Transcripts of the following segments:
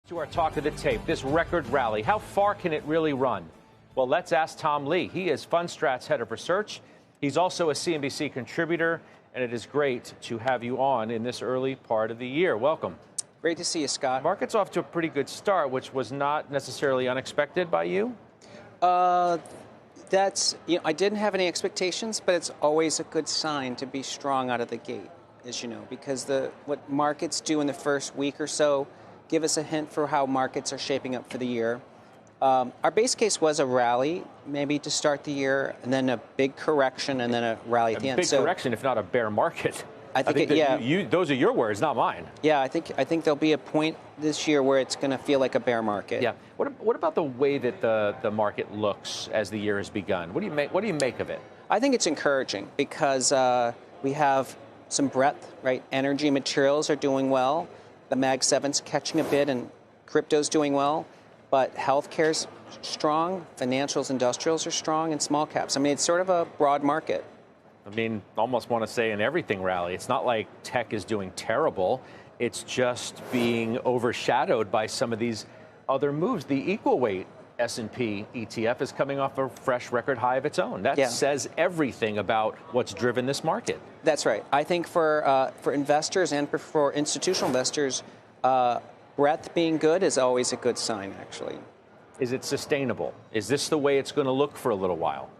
To our talk of the tape, this record rally, how far can it really run? Well, let's ask Tom Lee. He is Fundstrat's head of research. He's also a CNBC contributor, and it is great to have you on in this early part of the year. Welcome. Great to see you, Scott. Market's off to a pretty good start, which was not necessarily unexpected by you. I didn't have any expectations, but it's always a good sign to be strong out of the gate, as you know, because what markets do in the first week or so give us a hint for how markets are shaping up for the year. Our base case was a rally, maybe to start the year, and then a big correction, and then a rally at the end. A big correction, if not a bear market. I think those are your words, not mine. Yeah, I think there'll be a point this year where it's going to feel like a bear market. Yeah. What about the way that the market looks as the year has begun? What do you make of it? I think it's encouraging because we have some breadth, right? Energy materials are doing well. The Mag 7's catching a bit, and crypto's doing well. But healthcare's strong, financials, industrials are strong, and small caps. I mean, it's sort of a broad market. I mean, almost want to say an everything rally. It's not like tech is doing terrible. It's just being overshadowed by some of these other moves. The equal weight S&P ETF is coming off a fresh record high of its own. That says everything about what's driven this market. That's right. I think for investors and for institutional investors, breadth being good is always a good sign, actually. Is it sustainable? Is this the way it's going to look for a little while?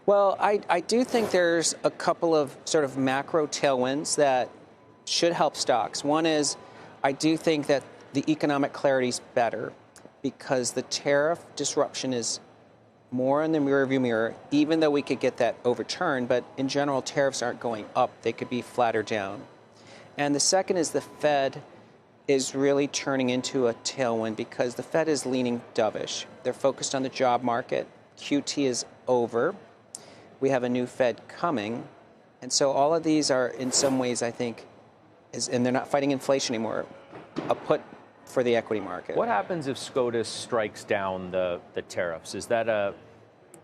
Well, I do think there's a couple of sort of macro tailwinds that should help stocks. One is I do think that the economic clarity is better because the tariff disruption is more in the rearview mirror, even though we could get that overturned. But in general, tariffs aren't going up. They could be flatter down. And the second is the Fed is really turning into a tailwind because the Fed is leaning dovish. They're focused on the job market. QT is over. We have a new Fed coming. And so all of these are, in some ways, I think, and they're not fighting inflation anymore, a put for the equity market. What happens if SCOTUS strikes down the tariffs? Is that a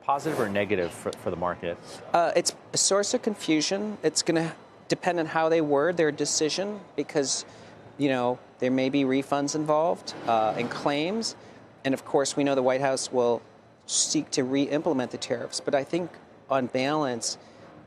positive or negative for the market? It's a source of confusion. It's going to depend on how they word their decision because, there may be refunds involved and claims. And, of course, we know the White House will seek to re-implement the tariffs. But I think, on balance,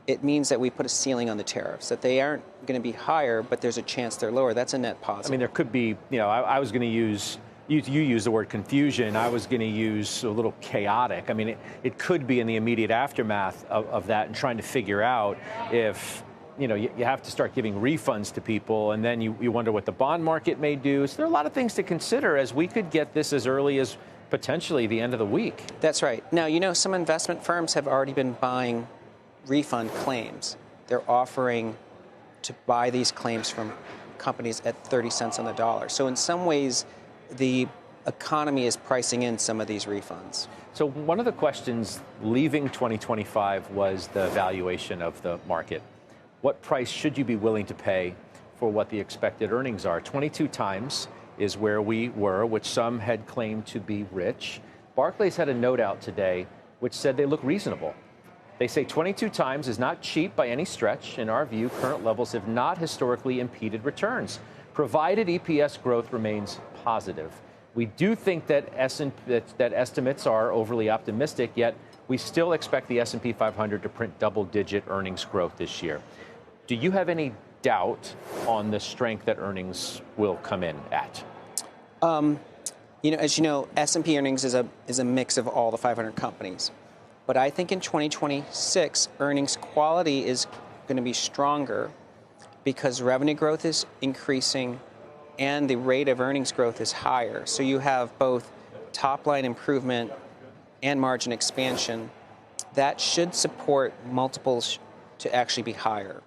it means that we put a ceiling on the tariffs, that they aren't going to be higher, but there's a chance they're lower. That's a net positive. I mean, there could be, I was going to use, you use the word confusion. I was going to use a little chaotic. I mean, it could be in the immediate aftermath of that and trying to figure out if, you have to start giving refunds to people, and then you wonder what the bond market may do. So there are a lot of things to consider as we could get this as early as potentially the end of the week. That's right. Now, some investment firms have already been buying refund claims. They're offering to buy these claims from companies at 30 cents on the dollar. So in some ways, the economy is pricing in some of these refunds. So one of the questions leaving 2025 was the valuation of the market. What price should you be willing to pay for what the expected earnings are? 22 times is where we were, which some had claimed to be rich. Barclays had a note out today which said they look reasonable. They say 22 times is not cheap by any stretch. In our view, current levels have not historically impeded returns, provided EPS growth remains positive. We do think that estimates are overly optimistic, yet we still expect the S&P 500 to print double-digit earnings growth this year. Do you have any doubt on the strength that earnings will come in at? As you know, S&P earnings is a mix of all the 500 companies. But I think in 2026, earnings quality is going to be stronger because revenue growth is increasing and the rate of earnings growth is higher. So you have both top-line improvement and margin expansion. That should support multiples to actually be higher.